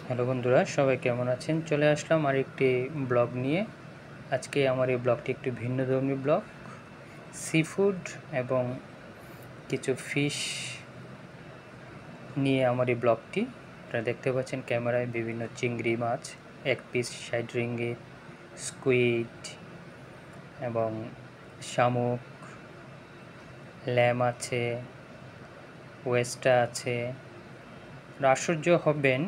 Hello বন্ধুরা, সবাই কেমন আছেন? চলে আসলাম আরেকটি ব্লগ নিয়ে। আজকে আমার এই ব্লগটি একটু ভিন্নধর্মী ব্লগ। সি ফুড এবং কিছু ফিশ নিয়ে আমার এই ব্লগটি। আপনারা দেখতে পাচ্ছেন ক্যামেরায় বিভিন্ন চিংড়ি মাছ, 1 পিস 60 রিঙ্গিত, স্কুইড এবং শামুক, ল্যাম আছে, ওয়েস্টা আছে। আশ্চর্য হবেন,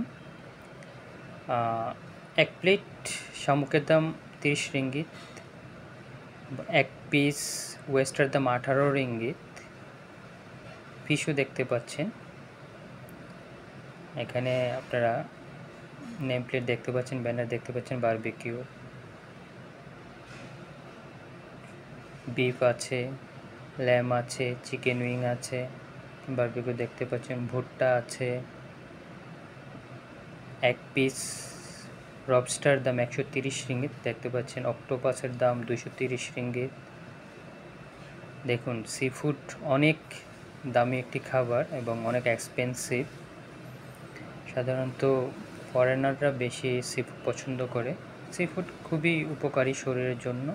1 প্লেট শামুকের দাম 30 রিঙ্গিত, 1 পিস ওয়েস্টার দাম 18 রিঙ্গিত। ফিশও দেখতে পাচ্ছেন এখানে, আপনারা নেম প্লেট দেখতে পাচ্ছেন, ব্যানার দেখতে পাচ্ছেন, বারবিকিউ বিফ আছে, ল্যাম আছে, চিকেন উইং আছে, বারবিকিউ দেখতে পাচ্ছেন, ভুট্টা আছে। 1 পিস লবস্টার দাম 130 রিঙ্গিত দেখতে পাচ্ছেন, অক্টোপাসের দাম 230 রিঙ্গিত। দেখুন, সি ফুড অনেক দামি একটি খাবার এবং অনেক এক্সপেন্সিভ। সাধারণত ফরেনাররা বেশি সি ফুড পছন্দ করে। সি ফুড খুবই উপকারী শরীরের জন্য।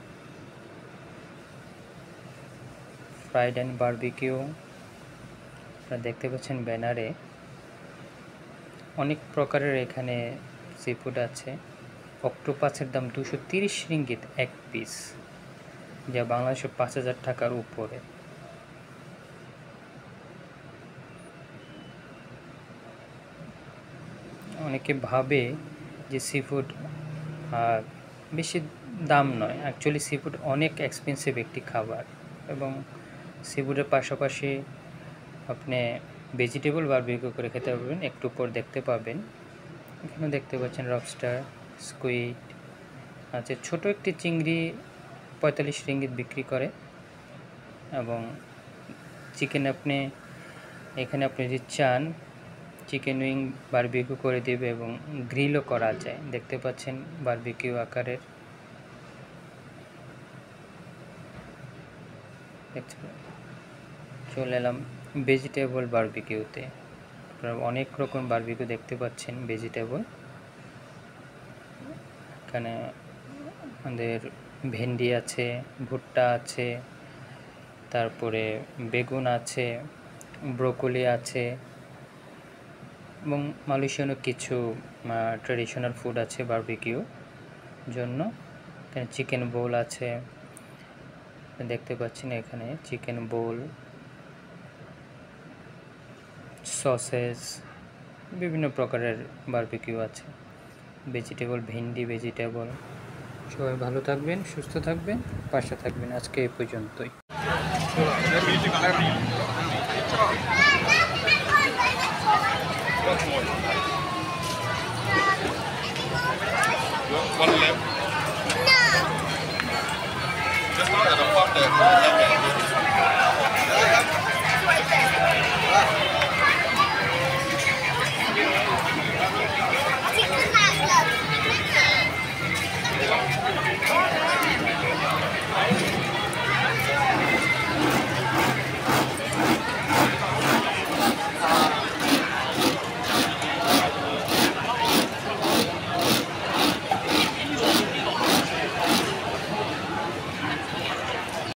ফ্রাইড অ্যান্ড বারবিকিউ আপনারা দেখতে পাচ্ছেন ব্যানারে, অনেক প্রকারের এখানে সি ফুড আছে। অক্টোপাসের দাম 230 রিঙ্গিত 1 পিস, যা বাংলাদেশে 5000 টাকার উপরে। অনেকে ভাবে যে সি ফুড বেশি দাম নয়, অ্যাকচুয়ালি সি ফুড অনেক এক্সপেন্সিভ একটি খাবার। এবং সি ফুডের পাশাপাশি আপনি ভেজিটেবল বারবিকিউ করে খেতে পারবেন। একটু পর দেখতে পাবেন, এখানে দেখতে পাচ্ছেন লবস্টার, স্কুইড আছে। ছোট একটি চিংড়ি 45 রিঙ্গিত বিক্রি করে। এবং চিকেন এখানে আপনি যদি চান চিকেন উইং বারবিকিউ করে দেবে এবং গ্রিলও করা যায়। দেখতে পাচ্ছেন বারবিকিউ আকারের। চলে এলাম ভেজিটেবল বারবিকিউতে। আপনারা অনেক রকম বারবিকিউ দেখতে পাচ্ছেন ভেজিটেবল। এখানে আমাদের ভেন্ডি আছে, ভুট্টা আছে, তারপরে বেগুন আছে, ব্রোকলি আছে এবং মালয়েশিয়ানও কিছু ট্রেডিশনাল ফুড আছে বারবিকিউ জন্য। এখানে চিকেন বোল আছে, দেখতে পাচ্ছেন এখানে চিকেন বোল, সসেজ, বিভিন্ন প্রকারের বারবিকিউ আছে। ভেজিটেবল, ভেন্ডি ভেজিটেবল। সবাই ভালো থাকবেন, সুস্থ থাকবেন, পাশে থাকবেন। আজকে এই পর্যন্তই। One left. No. Just not at the front there.